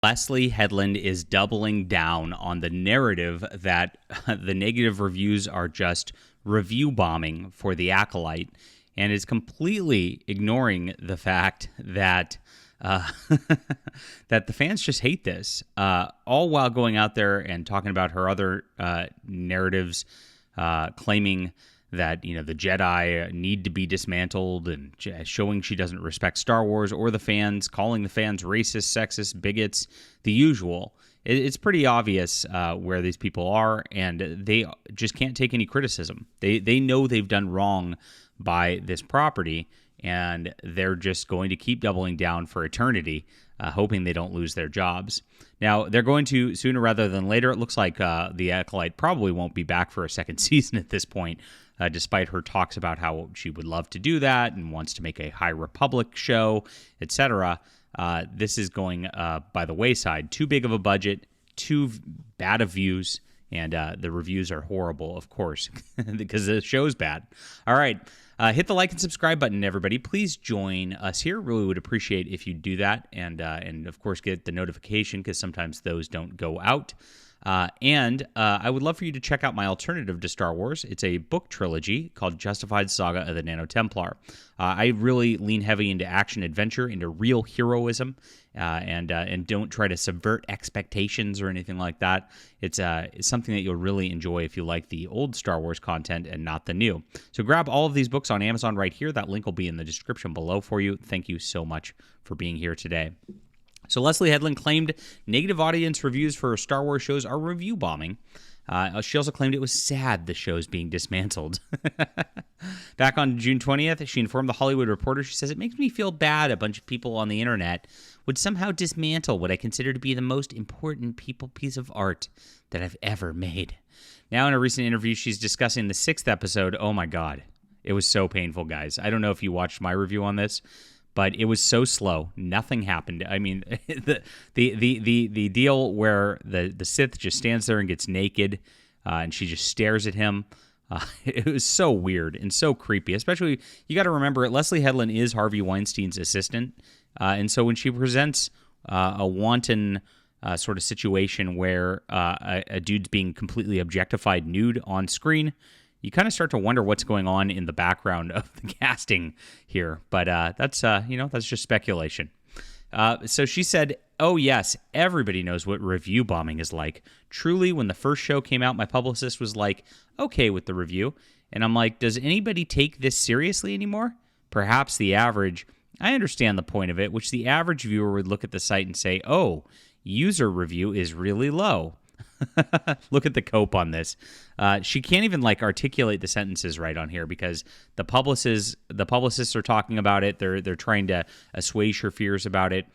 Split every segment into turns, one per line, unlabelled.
Leslye Headland is doubling down on the narrative that the negative reviews are just review bombing for the Acolyte, and is completely ignoring the fact that that the fans just hate this, all while going out there and talking about her other narratives, claiming that the Jedi need to be dismantled, and showing she doesn't respect Star Wars or the fans, calling the fans racist, sexist, bigots, the usual. It's pretty obvious where these people are, and they just can't take any criticism. They know they've done wrong by this property, and they're just going to keep doubling down for eternity, hoping they don't lose their jobs. Now, they're going to sooner rather than later. It looks like the Acolyte probably won't be back for a second season at this point, despite her talks about how she would love to do that and wants to make a High Republic show, etc. This is going by the wayside. Too big of a budget, too bad of views, and the reviews are horrible, of course, because the show's bad. All right. Hit the like and subscribe button, everybody. Please join us here. Really would appreciate if you do that, and of course get the notification, because sometimes those don't go out. And I would love for you to check out my alternative to Star Wars. It's a book trilogy called Justified Saga of the Nano Templar. I really lean heavy into action adventure, into real heroism, and don't try to subvert expectations or anything like that. It's something that you'll really enjoy if you like the old Star Wars content and not the new. So grab all of these books on Amazon right here. That link will be in the description below for you. Thank you so much for being here today. So Leslye Headland claimed negative audience reviews for Star Wars shows are review bombing. She also claimed it was sad the show's being dismantled. Back on June 20th, she informed The Hollywood Reporter, she says, "It makes me feel bad a bunch of people on the internet would somehow dismantle what I consider to be the most important piece of art that I've ever made." Now, in a recent interview, she's discussing the 6th episode. Oh my God. It was so painful, guys. I don't know if you watched my review on this, but it was so slow. Nothing happened. I mean, the deal where the Sith just stands there and gets naked, and she just stares at him. It was so weird and so creepy. Especially, you got to remember, Leslye Headland is Harvey Weinstein's assistant, and so when she presents a wanton sort of situation where a dude's being completely objectified nude on screen, you kind of start to wonder what's going on in the background of the casting here. But that's just speculation. So she said, "Oh, yes, everybody knows what review bombing is like. Truly, when the first show came out, my publicist was like, okay with the review. And I'm like, does anybody take this seriously anymore? Perhaps the average. I understand the point of it, which the average viewer would look at the site and say, oh, user review is really low." Look at the cope on this. She can't even articulate the sentences right on here, because the publicists are talking about it. They're trying to assuage her fears about it.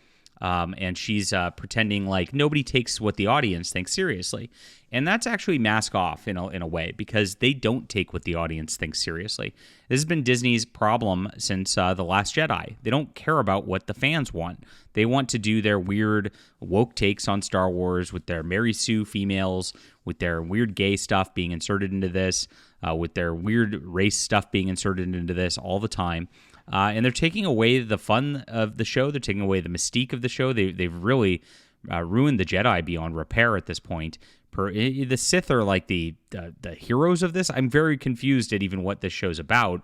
And she's pretending like nobody takes what the audience thinks seriously. And that's actually mask off in a way, because they don't take what the audience thinks seriously. This has been Disney's problem since The Last Jedi. They don't care about what the fans want. They want to do their weird woke takes on Star Wars with their Mary Sue females, with their weird gay stuff being inserted into this, with their weird race stuff being inserted into this all the time. And they're taking away the fun of the show. They're taking away the mystique of the show. They've really ruined the Jedi beyond repair at this point. The Sith are like the heroes of this. I'm very confused at even what this show's about,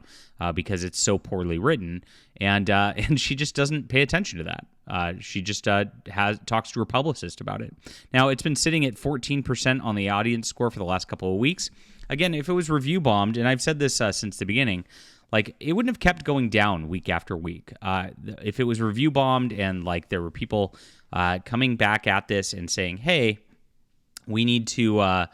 because it's so poorly written, and she just doesn't pay attention to that. She just talks to her publicist about it. Now, it's been sitting at 14% on the audience score for the last couple of weeks. Again, if it was review bombed, and I've said this since the beginning, it wouldn't have kept going down week after week. If it was review bombed and there were people coming back at this and saying, "Hey, we need to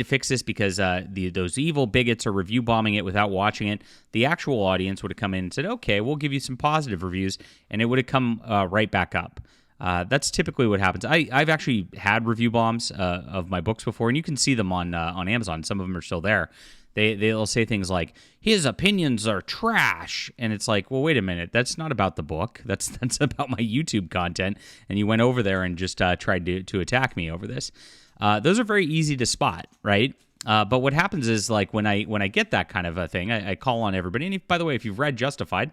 fix this because those evil bigots are review bombing it without watching it," the actual audience would have come in and said, "Okay, we'll give you some positive reviews," and it would have come right back up. That's typically what happens. I've actually had review bombs of my books before, and you can see them on Amazon. Some of them are still there. They'll say things like, "His opinions are trash," and it's like, well, wait a minute, that's not about the book. That's about my YouTube content, and you went over there and just tried to attack me over this. Those are very easy to spot, right? But what happens is when I get that kind of a thing, I call on everybody. And by the way, if you've read Justified,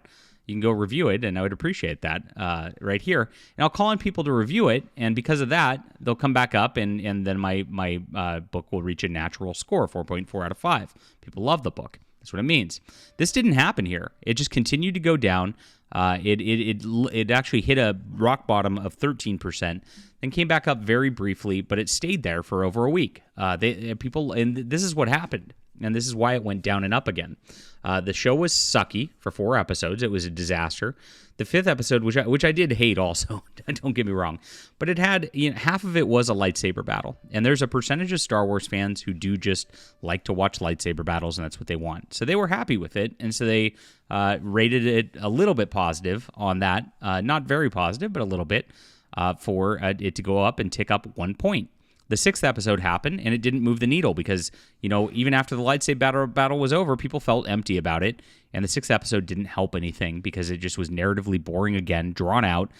you can go review it, and I would appreciate that right here. And I'll call on people to review it, and because of that, they'll come back up, and then my book will reach a natural score, 4.4 out of 5. People love the book. That's what it means. This didn't happen here. It just continued to go down. It actually hit a rock bottom of 13%, then came back up very briefly, but it stayed there for over a week. And this is what happened, and this is why it went down and up again. The show was sucky for 4 episodes. It was a disaster. The 5th episode, which I did hate also, don't get me wrong, but it had, half of it was a lightsaber battle. And there's a percentage of Star Wars fans who do just like to watch lightsaber battles, and that's what they want. So they were happy with it, and so they rated it a little bit positive on that. Not very positive, but a little bit, for it to go up and tick up 1 point. The 6th episode happened, and it didn't move the needle because, even after the lightsaber battle was over, people felt empty about it. And the 6th episode didn't help anything because it just was narratively boring again, drawn out,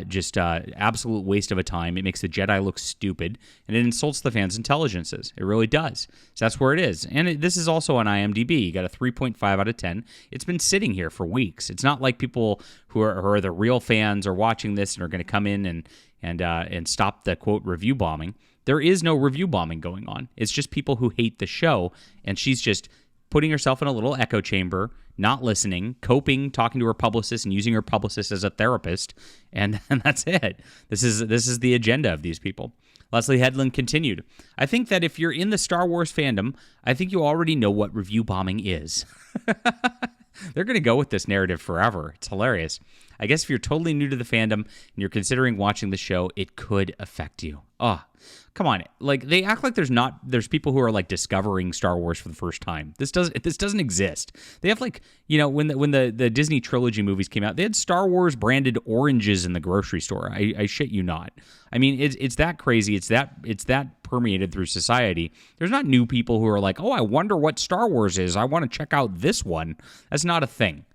just absolute waste of a time. It makes the Jedi look stupid, and it insults the fans' intelligences. It really does. So that's where it is. And this is also on IMDb. You got a 3.5 out of 10. It's been sitting here for weeks. It's not like people who are the real fans are watching this and are going to come in and stop the, quote, review bombing. There is no review bombing going on. It's just people who hate the show, and she's just putting herself in a little echo chamber, not listening, coping, talking to her publicist, and using her publicist as a therapist, and that's it. This is the agenda of these people. Leslye Headland continued, I think that if you're in the Star Wars fandom, I think you already know what review bombing is. They're going to go with this narrative forever. It's hilarious. I guess if you're totally new to the fandom and you're considering watching the show, it could affect you. Oh, come on. Like, they act like there's people who are like discovering Star Wars for the first time. This doesn't exist. They have when the Disney trilogy movies came out, they had Star Wars branded oranges in the grocery store. I shit you not. I mean, it's that crazy. It's that permeated through society. There's not new people who are like, oh, I wonder what Star Wars is. I want to check out this one. That's not a thing.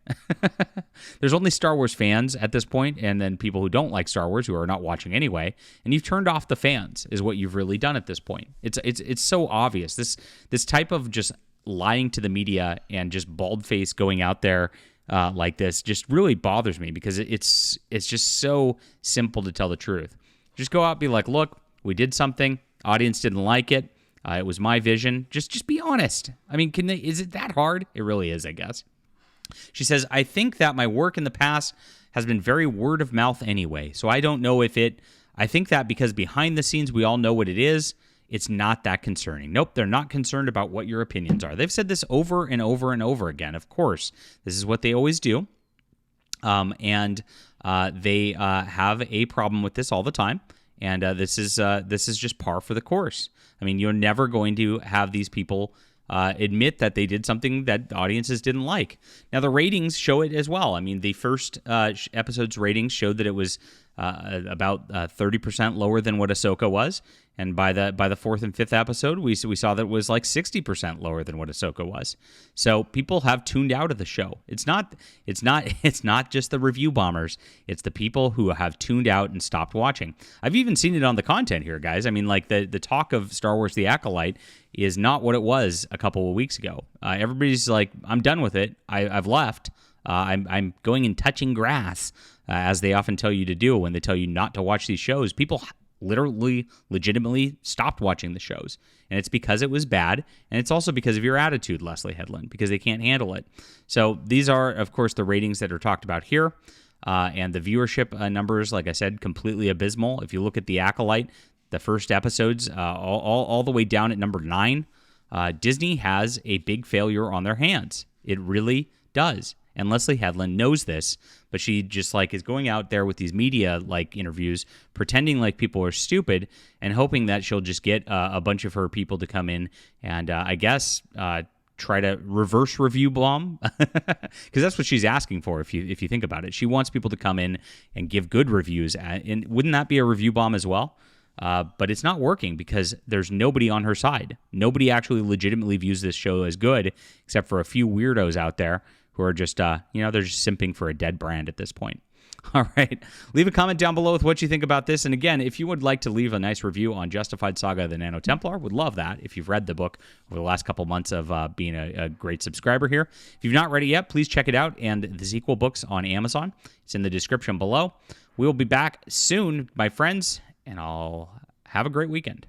There's only Star Wars fans at this point, and then people who don't like Star Wars who are not watching anyway. And you've turned off the fans, is what you've really done at this point. It's so obvious. This type of just lying to the media and just bald-faced going out there like this just really bothers me because it's just so simple to tell the truth. Just go out and be like, look, we did something. Audience didn't like it. It was my vision. Just be honest. I mean, is it that hard? It really is, I guess. She says, I think that my work in the past has been very word of mouth anyway. So I don't know I think that because behind the scenes we all know what it is, it's not that concerning. Nope, they're not concerned about what your opinions are. They've said this over and over and over again. Of course, this is what they always do. And they have a problem with this all the time. And this is just par for the course. I mean, you're never going to have these people admit that they did something that audiences didn't like. Now, the ratings show it as well. I mean, the first episode's ratings showed that it was about 30% lower than what Ahsoka was, and by the 4th and 5th episode, we saw that it was like 60% lower than what Ahsoka was. So people have tuned out of the show. It's not just the review bombers. It's the people who have tuned out and stopped watching. I've even seen it on the content here, guys. I mean, like the talk of Star Wars: The Acolyte is not what it was a couple of weeks ago. Everybody's like, I'm done with it. I've left. I'm going and touching grass, as they often tell you to do when they tell you not to watch these shows. People literally, legitimately stopped watching the shows. And it's because it was bad. And it's also because of your attitude, Leslye Headland, because they can't handle it. So these are, of course, the ratings that are talked about here. And the viewership numbers, like I said, completely abysmal. If you look at The Acolyte, the first episodes, all the way down at number 9, Disney has a big failure on their hands. It really does. And Leslye Headland knows this, but she just is going out there with these media interviews, pretending like people are stupid and hoping that she'll just get a bunch of her people to come in and I guess try to reverse review bomb, because that's what she's asking for. If you think about it, she wants people to come in and give good reviews, and wouldn't that be a review bomb as well? But it's not working because there's nobody on her side. Nobody actually legitimately views this show as good, except for a few weirdos out there who are just, they're just simping for a dead brand at this point. All right. Leave a comment down below with what you think about this. And again, if you would like to leave a nice review on Justified Saga of the Nano Templar, would love that if you've read the book over the last couple months of being a great subscriber here. If you've not read it yet, please check it out. And the sequel book's on Amazon. It's in the description below. We will be back soon, my friends, and I'll have a great weekend.